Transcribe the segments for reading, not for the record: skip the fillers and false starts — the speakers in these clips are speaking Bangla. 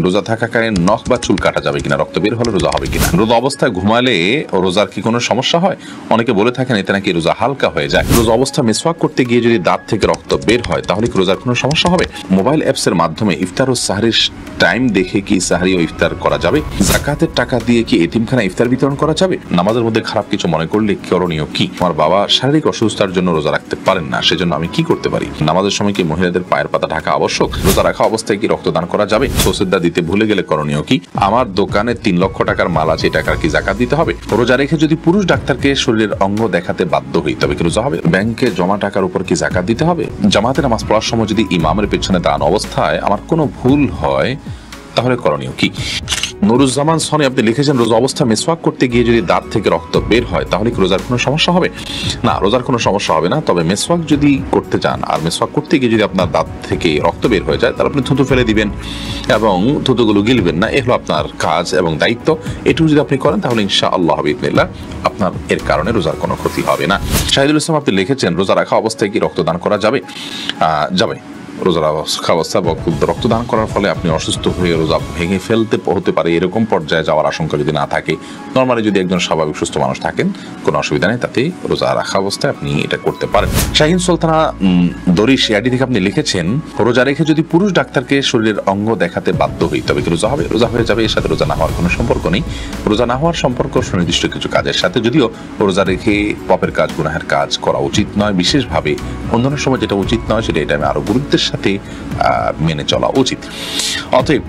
রোজা থাকাকালীন নখ বা চুল কাটা যাবে কিনা, রক্ত বের হলে রোজা হবে কিনা, রোজা অবস্থায় ঘুমালে রোজার কি কোনো সমস্যা হয়? অনেকে বলে থাকেন এতে নাকি রোজা হালকা হয়ে যায়। রোজা অবস্থা মিসওয়াক করতে গিয়ে যদি দাঁত থেকে রক্ত বের হয় তাহলে কি রোজার কোনো সমস্যা হবে? মোবাইল অ্যাপস এর মাধ্যমে ইফতার ও সাহরির টাইম দেখে কি সাহরি ও ইফতার করা যাবে? যাকাতের টাকা দিয়ে কি এতিমখানা ইফতার বিতরণ করা যাবে? নামাজের মধ্যে খারাপ কিছু মনে করলে করণীয় কি? আমার বাবা শারীরিক অসুস্থতার জন্য রোজা রাখতে পারেন না, সেজন্য আমি কি করতে পারি? নামাজের সময় কি মহিলাদের পায়ের পাতা ঢাকা আবশ্যক? রোজা রাখা অবস্থায় কি রক্তদান করা যাবে? সৌসিদ্দা দিতে ভুলে গেলে করণীয় কি? আমার দোকানে 3 লক্ষ টাকার মাল আছে, এই টাকার কি যাকাত দিতে হবে? রোজা রেখে যদি পুরুষ ডাক্তারকে শরীরের অঙ্গ দেখাতে বাধ্য হই তবে কি রোজা হবে? ব্যাংকে জমা টাকার উপর কি যাকাত দিতে হবে? জামাতে নামাজ পড়ার সময় যদি ইমামের পেছনে দাঁড়ানো অবস্থায় আমার কোনো ভুল হয় তাহলে করণীয় কি? নুরুজ্জামান সনি আপনি লিখেছেন রোজা অবস্থা মিসওয়াক করতে গিয়ে যদি দাঁত থেকে রক্ত বের হয় তাহলে কি রোজার কোনো সমস্যা হবে? না, রোজার কোনো সমস্যা হবে না। তবে মিসওয়াক যদি করতে চান আর মিসওয়াক করতে গিয়ে যদি আপনার দাঁত থেকে রক্ত বের হয়ে যায় তাহলে আপনি থুতু ফেলে দিবেন এবং থুতুগুলো গিলবেন না, এগুলো আপনার কাজ এবং দায়িত্ব। এটুকু যদি আপনি করেন তাহলে ইনশাআল্লাহ বিইذনিল্লাহ আপনার এর কারণে রোজার কোনো ক্ষতি হবে না। শাহিদুল ইসলাম আপনি লিখেছেন রোজা রাখা অবস্থায় কি রক্তদান করা যাবে? যাবে। রোজা রাখা অবস্থায় রক্তদান করার ফলে আপনি অসুস্থ হয়ে রোজা ভেঙে ফেলতে হতে পারে, এরকম পর্যায়ে যাওয়ার আশঙ্কা যদি না থাকে, নর্মালি যদি একজন স্বাভাবিক সুস্থ মানুষ থাকেন কোনো অসুবিধা নেই, তাতে রোজা রাখা অবস্থায় আপনি এটা করতে পারেন। শাহিন সুলতানা দরিশ এডি থেকে আপনি লিখেছেন রোজা রেখে যদি পুরুষ ডাক্তারকে শরীরের অঙ্গ দেখাতে বাধ্য হই তবে কি রোজা হবে? রোজা হয়ে যাবে, এর সাথে রোজা না হওয়ার কোনো সম্পর্ক নেই। রোজা না হওয়ার সম্পর্ক সুনির্দিষ্ট কিছু কাজের সাথে, যদিও রোজা রেখে পাপের কাজ গুনাহের কাজ করা উচিত নয়, বিশেষভাবে অন্যান্য সময় যেটা উচিত নয় সেটা এটা আমি আরো গুরুত্বের সাথে মেনে চলা উচিত। অতএব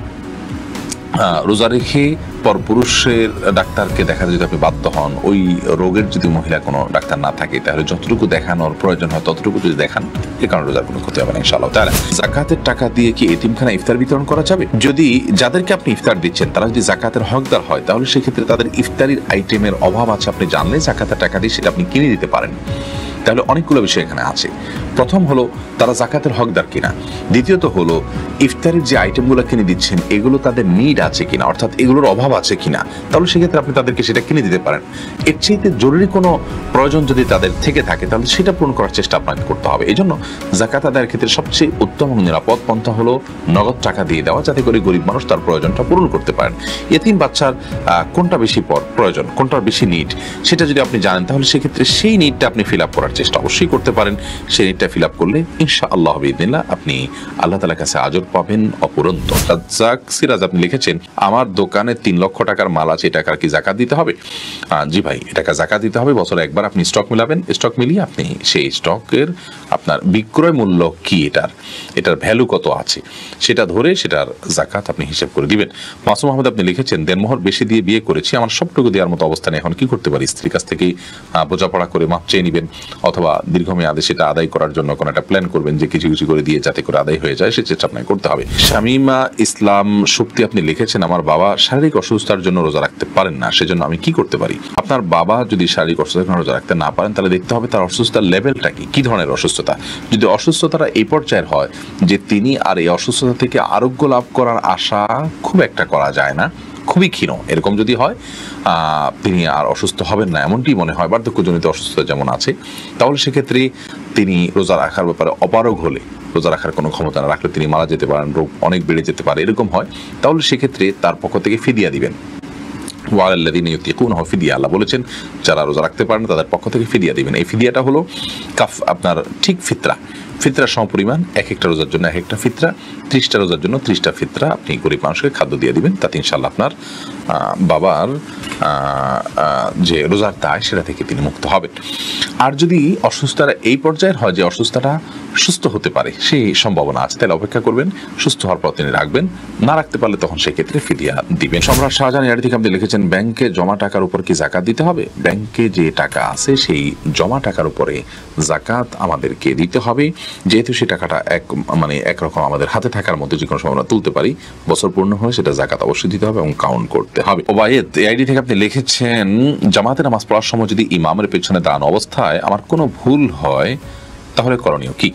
রোজা রেখে পরপুরুষের ডাক্তারকে দেখাতে যদি আপনি বাধ্য হন, ওই রোগের যদি মহিলা কোনো ডাক্তার না থাকে তাহলে যতটুকু দেখানোর প্রয়োজন হয় ততটুকু যদি দেখান, এ কারণে রোজার কোনো ক্ষতি হবে না ইনশাআল্লাহ তাআলা। যাকাতের টাকা দিয়ে কি এতিমখানা ইফতার বিতরণ করা যাবে? যদি যাদেরকে আপনি ইফতার দিচ্ছেন তারা যদি যাকাতের হকদার হয় তাহলে সেক্ষেত্রে তাদের ইফতারির আইটেমের অভাব আছে আপনি জানলে যাকাতের টাকা দিয়ে সেটা আপনি কিনে দিতে পারেন। তাহলে অনেকগুলো বিষয় এখানে আছে। প্রথম হলো তারা যাকাতের হকদার কিনা, দ্বিতীয়ত হলো ইফতারের যে আইটেমগুলো কিনে দিচ্ছেন এগুলো তাদের নিড আছে কিনা, অর্থাৎ এগুলোর অভাব আছে কিনা, তাহলে সেক্ষেত্রে আপনি তাদেরকে সেটা কিনে দিতে পারেন। এর চাইতে জরুরি কোনো প্রয়োজন যদি তাদের থেকে থাকে তাহলে সেটা পূরণ করার চেষ্টা আপনাকে করতে হবে। এই জন্য যাকাত আদায়ের ক্ষেত্রে সবচেয়ে উত্তম এবং নিরাপদ পন্থা হলো নগদ টাকা দিয়ে দেওয়া, যাতে করে গরিব মানুষ তার প্রয়োজনটা পূরণ করতে পারেন। এতিম বাচ্চার কোনটা বেশি প্রয়োজন, কোনটার বেশি নিড, সেটা যদি আপনি জানেন তাহলে সেক্ষেত্রে সেই নিডটা আপনি ফিল আপ করার চেষ্টা অবশ্যই করতে পারেন। সেই নিডটা ফিল আপ করলে ইনশাআল্লাহ বিইذনিল্লাহ আপনি আল্লাহ তাআলার কাছে আজর পাবেন অপুরন্ত। রাজ্জাক সিরাজ আপনি লিখেছেন আমার দোকানে 3 লক্ষ টাকার মাল আছে, এই টাকার কি যাকাত দিতে হবে? জি ভাই, এই টাকা যাকাত দিতে হবে। বছরে একবার আপনি স্টক মিলাবেন, স্টক মিলিয়ে আপনি সেই স্টকের আপনার বিক্রয় মূল্য কি, এটার ভ্যালু কত আছে সেটা ধরে সেটার যাকাত আপনি হিসাব করে দিবেন। মাসুম আহমেদ আপনি লিখেছেন দেনমোহর বেশি দিয়ে বিয়ে করেছি, আমার সবটুকু দেওয়ার মতো অবস্থানে এখন কি করতে পারি? স্ত্রীর কাছ থেকে বোঝাপড়া করে মাপ চেয়ে নেবেন অথবা দীর্ঘমেয়াদে সেটা আদায় করার জন্য কোনো একটা প্ল্যান করবেন যে কিছু কিছু করে দিয়ে যাতে করে আদায় হয়ে যায়, সে চেষ্টা আপনাকে করতে হবে। শামিমা ইসলাম শক্তি আপনি লিখেছেন আমার বাবা শারীরিক অসুস্থতার জন্য রোজা রাখতে পারেন না, সেজন্য আমি কি করতে পারি? আপনার বাবা যদি শারীরিক অসুস্থতার জন্য রোজা রাখতে না পারেন তাহলে দেখতে হবে তার অসুস্থতার লেভেলটা কি ধরনের অসুস্থতা। যদি অসুস্থতাটা এই পর্যায়ের হয় যে তিনি আর এই অসুস্থতা থেকে আরোগ্য লাভ করার আশা খুব একটা করা যায় না, খুবই ক্ষীণ, এরকম যদি হয় তিনি আর অসুস্থ হবেন না এমনটি মনে হয়, বার্ধক্যজনিত অসুস্থতা যেমন আছে, তাহলে সেক্ষেত্রে তিনি রোজা রাখার ব্যাপারে অপারগ হলে, রোজা রাখার কোনো ক্ষমতা না রাখলে তিনি মারা যেতে পারেন, রোগ অনেক বেড়ে যেতে পারে, এরকম হয়, তাহলে সেক্ষেত্রে তার পক্ষ থেকে ফিদিয়া দিবেন। ওয়ালাল্লাযীনা ইউতিকুনাহু ফিদিয়া, আল্লাহ বলেছেন যারা রোজা রাখতে পারেন তাদের পক্ষ থেকে ফিদিয়া দিবেন। এই ফিদিয়াটা হলো আপনার ঠিক ফিতরা সমপরিমাণ, এক একটা রোজার জন্য এক একটা ফিতরা, 30টা রোজার জন্য 30টা ফিতরা আপনি গরিব মানুষকে খাদ্য দিয়ে দিবেন, তাতে ইনশাআল্লাহ আপনার বাবার যে রোজার দায় সেটা থেকে তিনি মুক্ত হবেন। আর যদি অসুস্থতা এই পর্যায়ের হয় যে অসুস্থতা সুস্থ হতে পারে, সেই সম্ভাবনা আছে, তাহলে অপেক্ষা করবেন, সুস্থ হওয়ার পর তিনি রাখবেন, না রাখতে পারলে তখন সেক্ষেত্রে ফিদিয়া দিবেন। সম্রাট শাহজাহান এর থেকে আপনি লিখেছেন ব্যাংকে জমা টাকার উপর কি যাকাত দিতে হবে? ব্যাংকে যে টাকা আছে সেই জমা টাকার উপরে যাকাত আমাদেরকে দিতে হবে, যেহেতু সেই টাকাটা একরকম আমাদের হাতে থাকার মধ্যে যে কোনো সময় আমরা তুলতে পারি, বছর পূর্ণ হয়ে সেটা যাকাত অবশ্যই দিতে হবে এবং কাউন্ট করতে হবে। ওবায়েদ আইডি থেকে আপনি লিখেছেন জামাতে নামাজ পড়ার সময় যদি ইমামের পেছনে দাঁড়ানো অবস্থায় আমার কোনো ভুল হয় তাহলে করণীয় কি?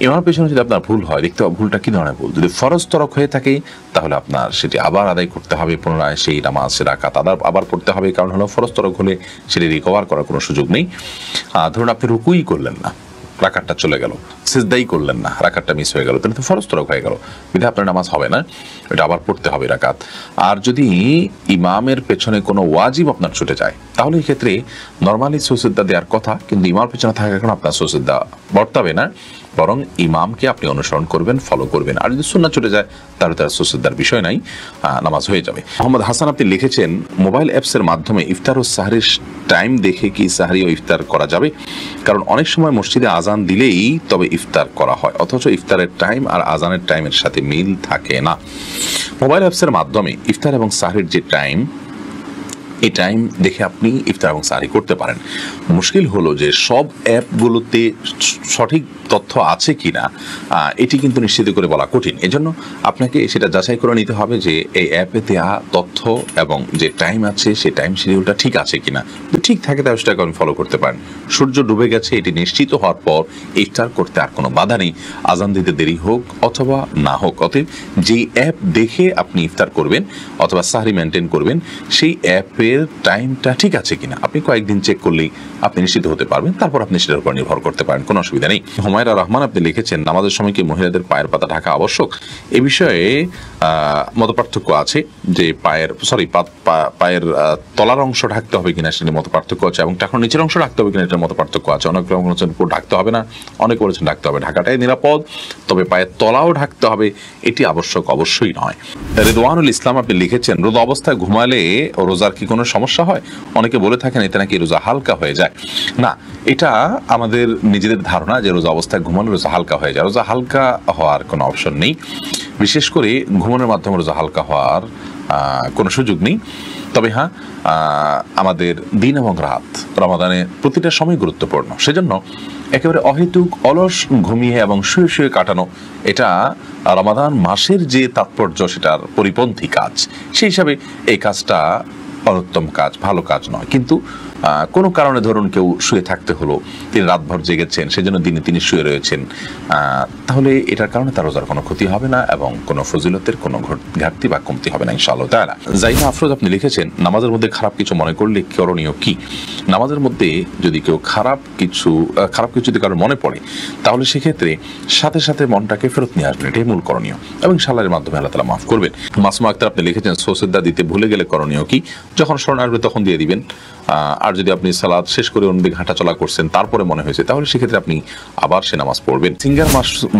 ইমামের পেছনে যদি আপনার ভুল হয়, দেখতে হবে ভুলটা কি ধরনের ভুল। যদি ফরজ তরক হয়ে থাকে তাহলে আপনার সেটি আবার আদায় করতে হবে, পুনরায় সেই নামাজ রাকাত আবার পড়তে হবে, কারণ হলো ফরজ তরক হলে সেটি রিকভার করার কোনো সুযোগ নেই। ধরুন আপনি রুকুই করলেন না, রাকাতটা চলে গেল, সিজদাই করলেন না, রাকাতটা মিস হয়ে গেল, তাহলে তো ফরজ তরক হয়ে গেল, বিধায় আপনার নামাজ হবে না, এটা আবার পড়তে হবে রাকাত। আর যদি ইমামের পেছনে কোনো ওয়াজিব আপনার ছুটে যায় তাহলে এই ক্ষেত্রে নর্মালি সুজদা দেওয়ার কথা, কিন্তু ইমামের পেছনে থাকার কারণে আপনার সুজদা বর্তাবে না, বরং ইমামকে আপনি অনুসরণ করবেন, ফলো করবেন। আর যদি সুন্নাত ছুটে যায় তাহলে তার সুজদার বিষয় নাই, নামাজ হয়ে যাবে। মোহাম্মদ হাসান আপনি লিখেছেন, মোবাইল অ্যাপসের মাধ্যমে ইফতার ও সাহরির টাইম দেখে কি সাহরি ও ইফতার করা যাবে? কারণ অনেক সময় মসজিদে আজান দিলেই তবে ইফতার করা হয়, অথচ ইফতারের টাইম আর আজানের টাইমের সাথে মিল থাকে না। মোবাইল অ্যাপসের মাধ্যমে ইফতার এবং সাহরির যে টাইম, এই টাইম দেখে আপনি ইফতার এবং সাহরি করতে পারেন। মুশকিল হলো যে সব অ্যাপগুলোতে সঠিক তথ্য আছে কিনা এটি কিন্তু নিশ্চিত করে বলা কঠিন। এজন্য আপনাকে সেটা যাচাই করে নিতে হবে যে এই অ্যাপে দেওয়া তথ্য এবং যে টাইম আছে সেই টাইম শিডিউলটা ঠিক আছে কিনা। যদি ঠিক থাকে তাহলে সেটাকে আপনি ফলো করতে পারেন। সূর্য ডুবে গেছে এটি নিশ্চিত হওয়ার পর ইফতার করতে আর কোনো বাধা নেই, আজান দিতে দেরি হোক অথবা না হোক। অতএব যেই অ্যাপ দেখে আপনি ইফতার করবেন অথবা সাহরি মেনটেন করবেন সেই অ্যাপের টাইমটা ঠিক আছে কিনা আপনি কয়েকদিন চেক করলেই আপনি নিশ্চিত হতে পারবেন, তারপর আপনি সেটার উপর নির্ভর করতে পারেন, কোনো অসুবিধা নেই। হুমায়রা রহমান আপনি লিখেছেন, নামাজের সময় কি মহিলাদের পায়ের পাতা ঢাকা আবশ্যক? এ বিষয়ে মতপার্থক্য আছে যে পায়ের তলার অংশ ঢাকতে হবে কিনা সেটা মতপার্থক্য আছে, এবং টাকার নিচের অংশ ঢাকতে হবে কিনা এটার মতপার্থক্য আছে। অনেক বলেছেন উপর ঢাকতে হবে না, অনেকে বলেছেন ঢাকতে হবে। ঢাকাটাই নিরাপদ, তবে পায়ের তলাও ঢাকতে হবে এটি আবশ্যক অবশ্যই নয়। রেদওয়ানুল ইসলাম আপনি লিখেছেন, রোজা অবস্থায় ঘুমালে রোজার কি কোনো সমস্যা হয়? অনেকে বলে থাকেন এতে নাকি রোজা হালকা হয়ে যায়। না, এটা আমাদের নিজেদের ধারণা যে রোজা অবস্থায় ঘুমানো রোজা হালকা হয়ে যায়। রোজা হালকা হওয়ার কোনো অপশন নেই, বিশেষ করে ঘুমানোর মাধ্যমে রোজা হালকা হওয়ার কোনো সুযোগ নেই। তবে হ্যাঁ, আমাদের দিন এবং রাত রমাদানে প্রতিটা সময় গুরুত্বপূর্ণ, সেজন্য একেবারে অহেতুক অলস ঘুমিয়ে এবং শুয়ে শুয়ে কাটানো এটা রমাদান মাসের যে তাৎপর্য সেটার পরিপন্থী কাজ। সেই হিসাবে এই কাজটা অনুত্তম কাজ, ভালো কাজ নয়। কিন্তু কোনো কারণে ধরুন কেউ শুয়ে থাকতে হলো, তিনি রাতভর জেগেছেন, সেজন্য দিনে তিনি শুয়ে রয়েছেন, তাহলে এটার কারণে তার রোজার কোনো ক্ষতি হবে না এবং কোনো ফজিলতের কোনো ঘাটতি বা কমতি হবে না ইনশাআল্লাহ তাআলা। জাইনা আফরোজ আপনি লিখেছেন, নামাজের মধ্যে খারাপ কিছু মনে করলে করণীয় কি? নামাজের মধ্যে যদি কেউ খারাপ কিছু যদি কারোর মনে পড়ে তাহলে সেক্ষেত্রে সাথে সাথে মনটাকে ফেরত নিয়ে আসবেন, এটাই মূল করণীয়, এবং সালাতের মাধ্যমে আল্লাহ তাআলা মাফ করবেন। মাসুমা আক্তার আপনি লিখেছেন, সুজদা দিতে ভুলে গেলে করণীয় কি? যখন স্মরণ আসবে তখন দিয়ে দিবেন। আর যদি আপনি সালাত শেষ করে অন্যদিকে হাঁটাচলা করছেন তারপরে মনে হয়েছে তাহলে সেক্ষেত্রে আপনি আবার সে নামাজ পড়বেন। সিঙ্গার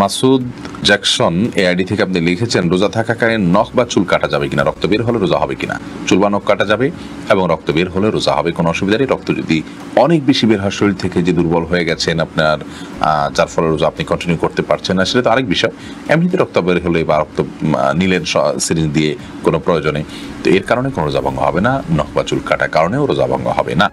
মাসুদ জ্যাকসন এই আইডি থেকে আপনি লিখেছেন, রোজা থাকাকালীন নখ বা চুল কাটা যাবে কিনা? রক্ত বের হলে রোজা হবে কিনা? চুল বা নখ কাটা যাবে এবং রক্ত বের হলে রোজা হবে, কোনো অসুবিধা নেই। রক্ত যদি অনেক বেশি বের হয় শরীর থেকে, যে দুর্বল হয়ে গেছেন আপনার, যার ফলে রোজা আপনি কন্টিনিউ করতে পারছেন না, সেটা তো আরেক বিষয়। এমনিতে রক্ত বের হলে বা রক্ত নিলেন সিরিঞ্জ দিয়ে কোনো প্রয়োজনে, তো এর কারণে কোনো রোজা ভঙ্গ হবে না, নখ বা চুল কাটার কারণেও রোজা ভঙ্গ হবে না।